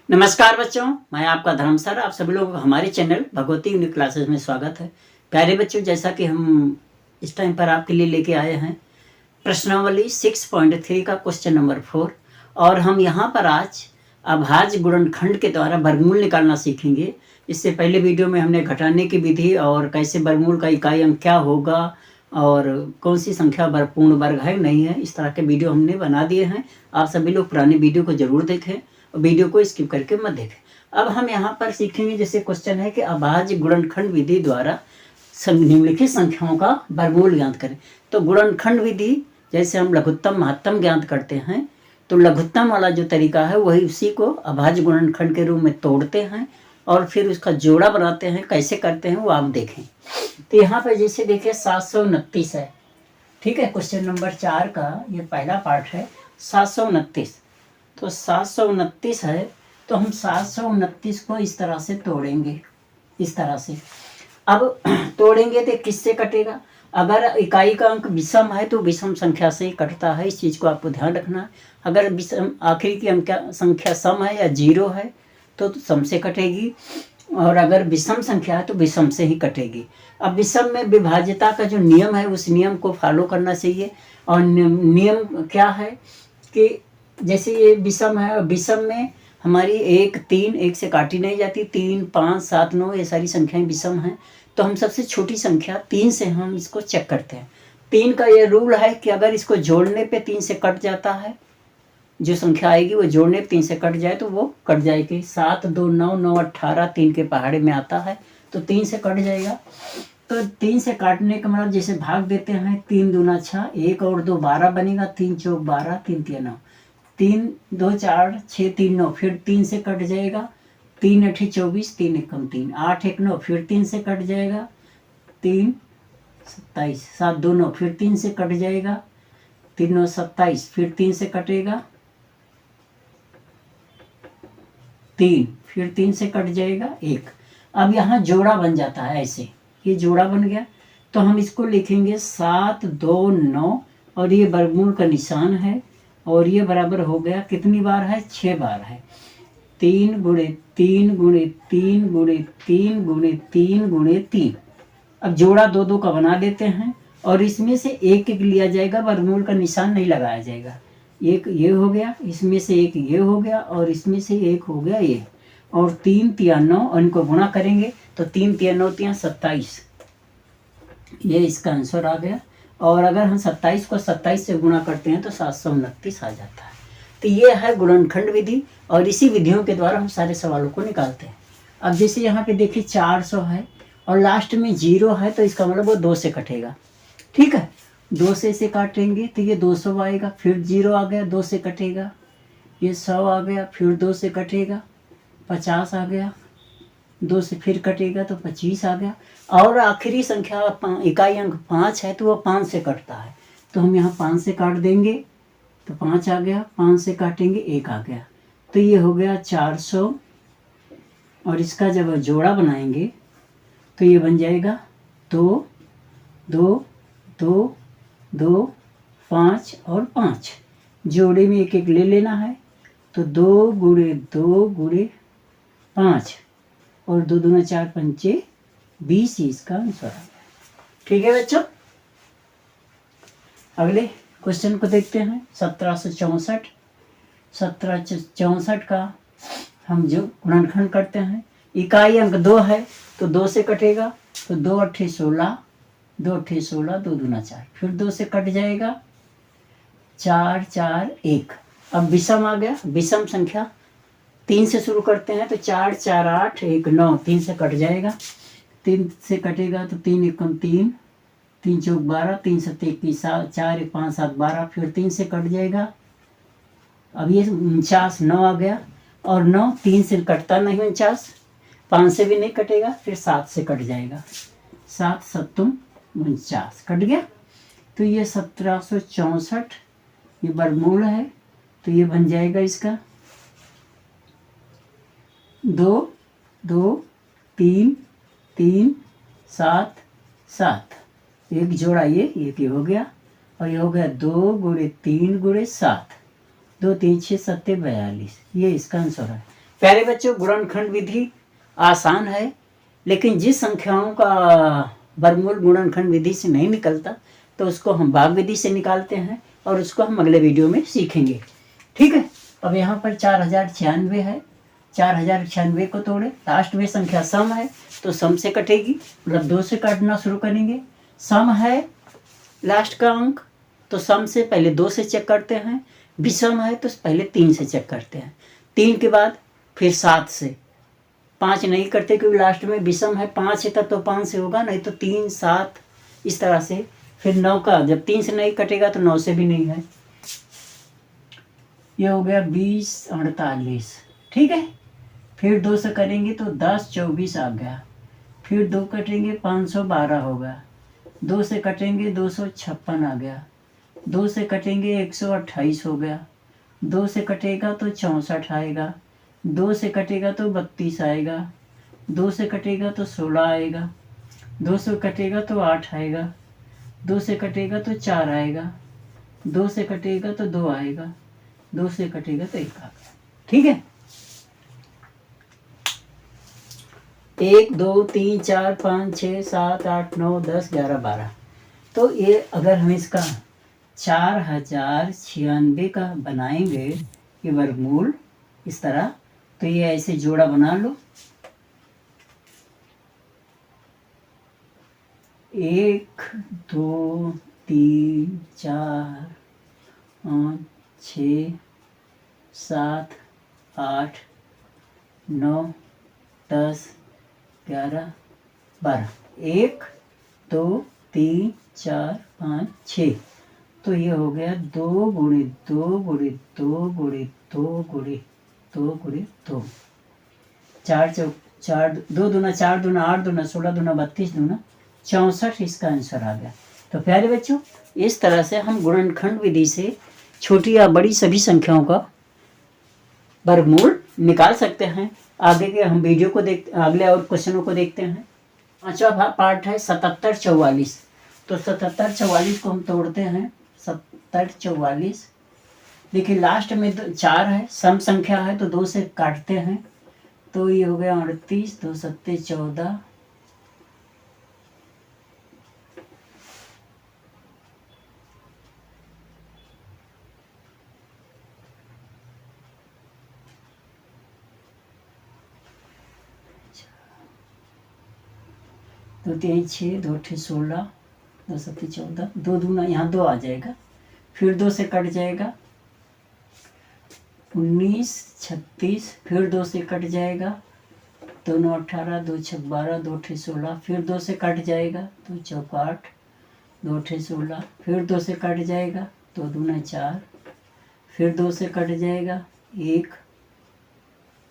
नमस्कार बच्चों, मैं आपका धर्म सर। आप सभी लोगों का हमारे चैनल भगवती यूनिक क्लासेस में स्वागत है। प्यारे बच्चों, जैसा कि हम इस टाइम पर आपके लिए लेके आए हैं प्रश्नावली 6.3 का क्वेश्चन नंबर 4, और हम यहाँ पर आज अभाज्य गुणनखंड के द्वारा वर्गमूल निकालना सीखेंगे। इससे पहले वीडियो में हमने घटाने की विधि और कैसे वर्गमूल का इकाई अंक क्या होगा और कौन सी संख्या पूर्ण वर्ग है नहीं है, इस तरह के वीडियो हमने बना दिए हैं। आप सभी लोग पुराने वीडियो को जरूर देखें, वीडियो को स्किप करके मत देखें। अब हम यहाँ पर सीखेंगे, जैसे क्वेश्चन है कि अभाज्य गुणनखंड विधि द्वारा निम्नलिखित संख्याओं का वर्गमूल ज्ञात करें। तो गुणनखंड विधि जैसे हम लघुत्तम महत्तम ज्ञात करते हैं, तो लघुत्तम वाला जो तरीका है वही उसी को अभाज्य गुणनखंड के रूप में तोड़ते हैं और फिर उसका जोड़ा बनाते हैं। कैसे करते हैं वो आप देखें। तो यहाँ पर जैसे देखिए 729 है, ठीक है। क्वेश्चन नंबर 4 का ये पहला पार्ट है 729। तो 729 है, तो हम 729 को इस तरह से तोड़ेंगे, इस तरह से। अब तोड़ेंगे तो किससे कटेगा? अगर इकाई का अंक विषम है तो विषम संख्या से ही कटता है, इस चीज़ को आपको ध्यान रखना है। अगर विषम आखिरी की अंक संख्या सम है या 0 है तो सम से कटेगी, और अगर विषम संख्या है तो विषम से ही कटेगी। अब विषम में विभाज्यता का जो नियम है उस नियम को फॉलो करना चाहिए। और नियम क्या है कि जैसे ये विषम है, विषम में हमारी 1, 3 1 से काटी नहीं जाती, 3, 5, 7, 9 ये सारी संख्याएं विषम हैं। तो हम सबसे छोटी संख्या 3 से हम इसको चेक करते हैं। 3 का ये रूल है कि अगर इसको जोड़ने पे 3 से कट जाता है, जो संख्या आएगी वो जोड़ने पे 3 से कट जाए तो वो कट जाएगी। 7, 2, 9, 9, 18 3 के पहाड़े में आता है तो 3 से कट जाएगा। तो 3 से काटने का मतलब जैसे भाग देते हैं, 3 दूना 6, 1 और 2 12 बनेगा, 3 चौक 12, 3 तिया 9, 3 2 4 6 3 9, फिर 3 से कट जाएगा, 3 8 24, 3 1 3, 8 1 9, फिर 3 से कट जाएगा, 3 27, 7 2 9, फिर 3 से कट जाएगा, 3 9 27, फिर 3 से कटेगा, 3, फिर 3 से कट जाएगा 1। अब यहाँ जोड़ा बन जाता है, ऐसे ये जोड़ा बन गया। तो हम इसको लिखेंगे 7 2 9, और ये वर्गमूल का निशान है, और ये बराबर हो गया कितनी बार है? 6 बार है। 3 गुणे 3 गुणे 3 गुणे 3 गुणे 3 गुणे 3। अब जोड़ा 2 2 का बना देते हैं, और इसमें से एक एक लिया जाएगा, वर्गमूल का निशान नहीं लगाया जाएगा। एक ये हो गया, इसमें से एक ये हो गया, और इसमें से एक हो गया ये, और 3 तिया 9, और इनको गुणा करेंगे तो 3 तिया 9 तिया 27, ये इसका आंसर आ गया। और अगर हम 27 को 27 से गुणा करते हैं तो 729 आ जाता है। तो ये है गुणनखंड विधि, और इसी विधियों के द्वारा हम सारे सवालों को निकालते हैं। अब जैसे यहाँ पे देखिए 400 है और लास्ट में 0 है, तो इसका मतलब वो 2 से कटेगा, ठीक है। 2 से इसे काटेंगे तो ये 200 आएगा, फिर 0 आ गया, 2 से कटेगा, ये 100 आ गया, फिर 2 से कटेगा, 50 आ गया, 2 से फिर कटेगा तो 25 आ गया, और आखिरी संख्या इकाई अंक 5 है तो वो 5 से कटता है। तो हम यहाँ 5 से काट देंगे तो 5 आ गया, 5 से काटेंगे 1 आ गया, तो ये हो गया 400। और इसका जब जोड़ा बनाएंगे तो ये बन जाएगा 2 2 2 2 5 और 5। जोड़े में एक एक ले लेना है, तो 2 गुणे 2 गुणे 5, और 2 दूना 4 पंचे 20, इसका आंसर आ गया। ठीक है बच्चों, अगले क्वेश्चन को देखते हैं। 1764 का हम जो गुणनखंड करते हैं, इकाई अंक 2 है तो 2 से कटेगा, तो 2 8 16, 2 8 16, 2 दूना 4, फिर 2 से कट जाएगा, 4 4 1। अब विषम आ गया, विषम संख्या 3 से शुरू करते हैं, तो 4 4 8 1 9, 3 से कट जाएगा, 3 से कटेगा तो 3 1 3, 3 चौक 12, 3 7 21, 4 1 5 7 12, फिर 3 से कट जाएगा। अब ये 49 9 आ गया, और 9 3 से कटता नहीं, 49 5 से भी नहीं कटेगा, फिर 7 से कट जाएगा, 7 7 49 कट गया। तो ये 1764 ये वर्गमूल है, तो ये बन जाएगा इसका 2 2 3 3 7 7, एक जोड़ा ये हो गया, और ये हो गया 2 गुणे 3 गुणे 7, 2 3 6 7 42, ये इसका आंसर है। प्यारे बच्चों, गुणनखंड विधि आसान है, लेकिन जिस संख्याओं का वर्गमूल गुणनखंड विधि से नहीं निकलता तो उसको हम भाग विधि से निकालते हैं, और उसको हम अगले वीडियो में सीखेंगे। ठीक है। अब यहाँ पर 4096 है। 4096 को तोड़े, लास्ट में संख्या सम है तो सम से कटेगी, मतलब 2 से काटना शुरू करेंगे। सम है लास्ट का अंक, तो सम से पहले 2 से चेक करते हैं। विषम है तो पहले 3 से चेक करते हैं। 3 के बाद फिर 7 से। 5 नहीं करते क्योंकि लास्ट में विषम है। 5 है तो 5 से होगा, नहीं तो 3 7 इस तरह से। फिर 9 का जब 3 से नहीं कटेगा तो 9 से भी नहीं है। ये हो गया 20 48। ठीक है। फिर 2 से करेंगे तो 10 24 आ गया। फिर 2 कटेंगे 512 होगा। 2 से कटेंगे 256 आ गया। 2 से कटेंगे 128 हो गया। 2 से कटेगा तो 64 आएगा। 2 से कटेगा तो 32 आएगा। 2 से कटेगा तो 16 आएगा। 2 से कटेगा तो 8 आएगा। 2 से कटेगा तो 4 आएगा। 2 से कटेगा तो 2 आएगा। 2 से कटेगा तो 1 आ गया। ठीक है। 1 2 3 4 5 6 7 8 9 10 11 12। तो ये अगर हम इसका 4096 का बनाएंगे ये वर्गमूल इस तरह, तो ये ऐसे जोड़ा बना लो। 1 2 3 4 5 6 7 8 9 10 11 12। 1 2 3 4 5 6। तो ये हो गया 2 गुणे 2 गुणे 2 गुणे 2 गुणे 2 गुणे 2। 4 चौक 4 2 दूना 4 दूना 8 दूना 16 दूना 32 दूना 64 इसका आंसर आ गया। तो प्यारे बच्चों, इस तरह से हम गुणनखंड विधि से छोटी या बड़ी सभी संख्याओं का वर्गमूल निकाल सकते हैं। आगे के हम वीडियो को अगले और क्वेश्चनों को देखते हैं। 5वां पार्ट है 77 44। तो 77 44 को हम तोड़ते हैं। 70 44। देखिए लास्ट में 4 है, सम संख्या है तो 2 से काटते हैं। तो ये हो गया 38 2 7 14। दो 3 6 2 8 16 2 7 14। 2 दूना यहाँ 2 आ जाएगा। फिर 2 से कट जाएगा 19 36। फिर 2 से कट जाएगा 2 9 18 2 6 12 2 8 16। फिर 2 से कट जाएगा 2 4 8 2 8 16। फिर 2 से कट जाएगा 2 दूना 4। फिर 2 से कट जाएगा 1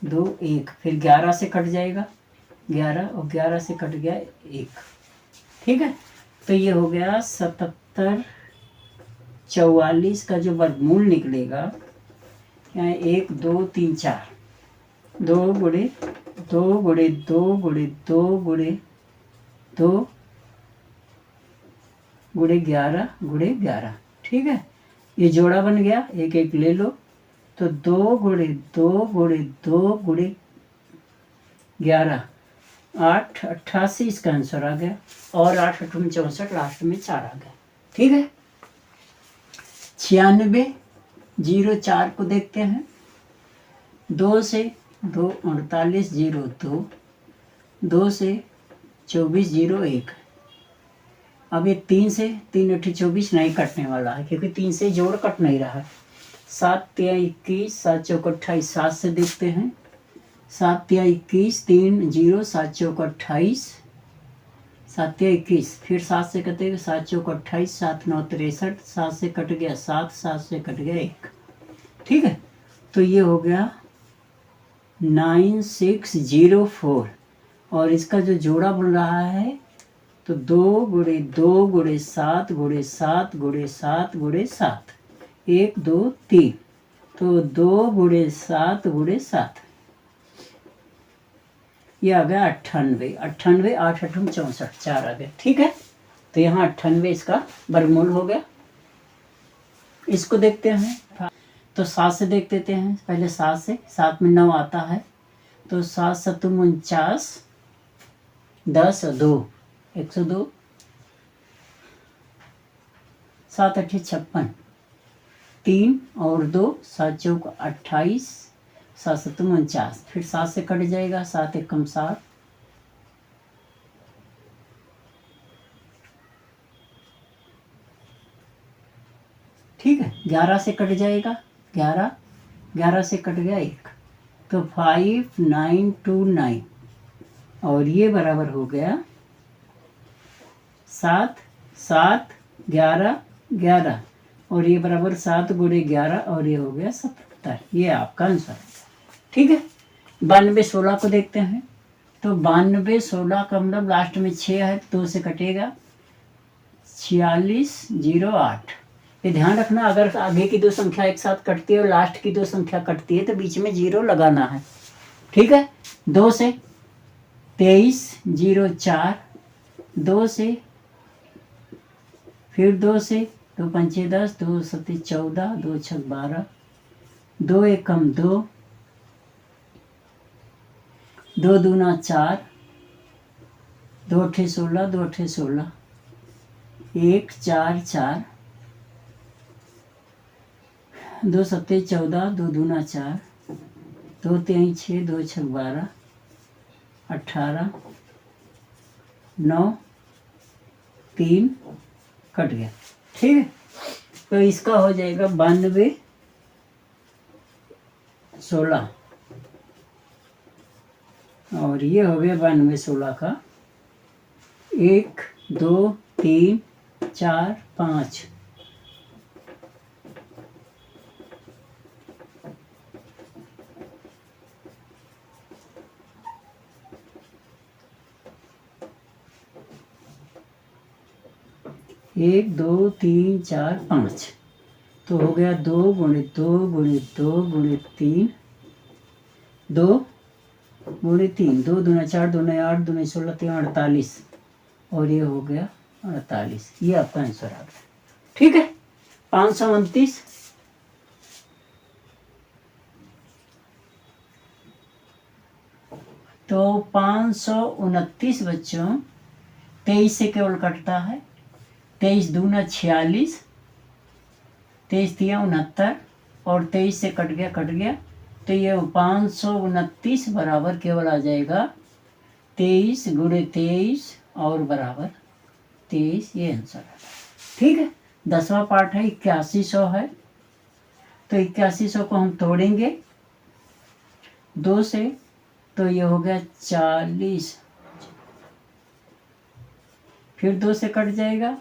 2 1। फिर 11 से कट जाएगा 11 और 11 से कट गया 1। ठीक है। तो ये हो गया 77 44 का जो वर्गमूल निकलेगा 1 2 3 4। 2 गुणे 2 गुणे 2 गुणे 2 गुणे 2 गुणे 11 गुणे 11। ठीक है। ये जोड़ा बन गया। एक एक ले लो। तो 2 गुणे 2 गुणे 2 गुणे 11 8 88 इसका आंसर आ गया। और 8 8 64 लास्ट में 4 आ गया। ठीक है। 96 0 4 को देखते हैं। 2 से 2 48 0 2। 2 से 24 0 1। अब ये 3 से 3 8 24 नहीं कटने वाला है क्योंकि 3 से जोड़ कट नहीं रहा है। 7 3 21 7 चौक 28। 7 से देखते हैं। 7 3 21 3 0 7 चौक 28। 7 3 21। फिर 7 से कटेगा 7 चौक 28 7 9 63। 7 से कट गया 7 7 से कट गया 1। ठीक है। तो ये हो गया 9604। और इसका जो जोड़ा बन रहा है तो 2 गुणे 2 गुणे 7 गुणे 7 गुणे 7 गुणे 7। 1 2 3। तो 2 गुणे 7 गुणे 7। ये आ गया 98। 98 8 8 64 4 आ गया। ठीक है। तो यहाँ 98 इसका वर्गमूल हो गया। इसको देखते हैं। तो 7 से देख देते हैं। पहले 7 से। 7 में 9 आता है। तो 7 7 49, 10 और 2 102, 7 8 56, 3 और 2 7 चौक 28, 7 7 49, फिर 7 से कट जाएगा, 7 1 कम 7, ठीक है। 11 से कट जाएगा, 11 से कट गया 1, तो 5 9 2 9, और ये बराबर हो गया 7 7 11 11, और ये बराबर 7 गुणे 11, और ये हो गया 77। ये आपका आंसर है, ठीक है। 92 16 को देखते हैं। तो 92 16 का मतलब लास्ट में 6 है, 2 से कटेगा, 46 0 8। ये ध्यान रखना, अगर आगे की दो संख्या एक साथ कटती है और लास्ट की दो संख्या कटती है तो बीच में 0 लगाना है, ठीक है। 2 से 23 0 4, 2 से, फिर 2 से, 2 पंचे 10, 2 सत्ते 14, 2 छक 12, 2 एक कम 2, 2 दूना 4, 2 अठे 16, 2 अठे 16, 1 4 4, 2 सत्ते 14, 2 दूना 4, 2 3 6, 2 छक 12, 18, 9 3 कट गया, ठीक है। तो इसका हो जाएगा 92 16, और ये हो गया 92 16 का 1 2 3 4 5, एक 2 3 4 5, तो हो गया 2 गुणे 2 गुणे 2 गुणे 3, 2 गुणे 3, 2 दूना 4, 2 8, 2 16, 3 48, और ये हो गया 48। ये आपका आंसर आ गया, ठीक है। 529, तो 529 बच्चों 23 से केवल कटता है, 23 दूना 46, 23 तिया 69, और 23 से कट गया, तो ये 529 बराबर केवल आ जाएगा 23 गुणे 23 और बराबर 23, ये आंसर है, ठीक है। 10वां पार्ट है 8100 है, तो 8100 को हम तोड़ेंगे 2 से, तो ये हो गया 40, फिर 2 से कट जाएगा,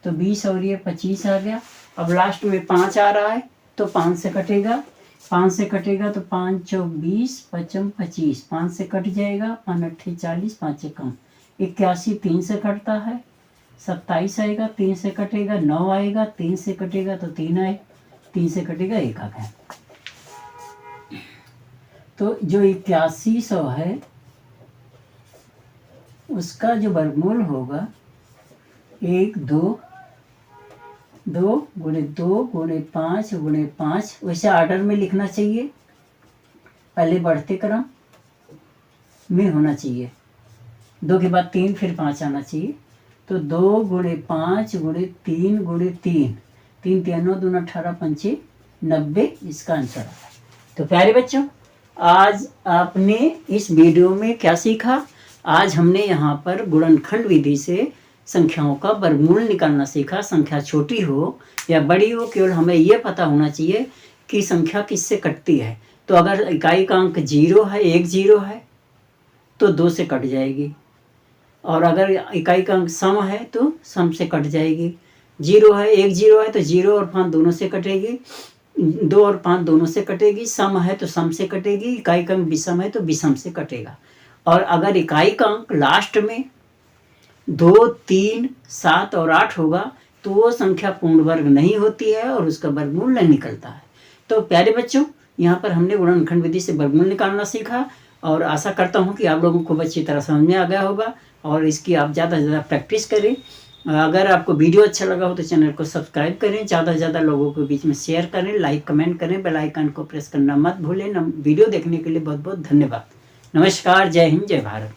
तो 20 और ये 25 आ गया। अब लास्ट में 5 आ रहा है, तो 5 से कटेगा, 5 से कटेगा तो 5 चौक 20, 5 25, 5 से कट जाएगा, 5 अट्ठे 40, 5 कम 81, 3 से कटता है, 27 आएगा, 3 से कटेगा, 9 आएगा, 3 से कटेगा तो 3 आए, 3 से कटेगा 1 आ गया। तो जो 8100 है उसका जो वर्गमूल होगा 1 2 2 गुणे 2 गुणे 5 गुणे 5, वैसे ऑर्डर में लिखना चाहिए, पहले बढ़ते क्रम में होना चाहिए, 2 के बाद 3 फिर 5 आना चाहिए। तो 2 गुणे 5 गुणे 3 गुणे 3, 3 3 9 2 18 पंचे 90, इसका आंसर है। तो प्यारे बच्चों, आज आपने इस वीडियो में क्या सीखा? आज हमने यहाँ पर गुणनखंड विधि से संख्याओं का वर्गमूल निकालना सीखा। संख्या छोटी हो या बड़ी हो, केवल हमें ये पता होना चाहिए कि संख्या किससे कटती है। तो अगर इकाई का अंक 0 है, 1 0 है, तो 2 से कट जाएगी, और अगर इकाई का अंक सम है तो सम से कट जाएगी। 0 है, 1 0 है, तो 0 और 5 दोनों से कटेगी, 2 और 5 दोनों से कटेगी। सम है तो सम से कटेगी, इकाई का अंक विषम है तो विषम से कटेगा। और अगर इकाई का अंक लास्ट में 2 3 7 और 8 होगा तो वो संख्या पूर्ण वर्ग नहीं होती है और उसका वर्गमूल नहीं निकलता है। तो प्यारे बच्चों, यहाँ पर हमने गुणनखंड विधि से वर्गमूल निकालना सीखा, और आशा करता हूँ कि आप लोगों को अच्छी तरह समझ में आ गया होगा, और इसकी आप ज़्यादा से ज़्यादा प्रैक्टिस करें। अगर आपको वीडियो अच्छा लगा हो तो चैनल को सब्सक्राइब करें, ज़्यादा से ज़्यादा लोगों के बीच में शेयर करें, लाइक कमेंट करें, बेल आइकन को प्रेस करना मत भूलें। वीडियो देखने के लिए बहुत बहुत धन्यवाद। नमस्कार, जय हिंद, जय भारत।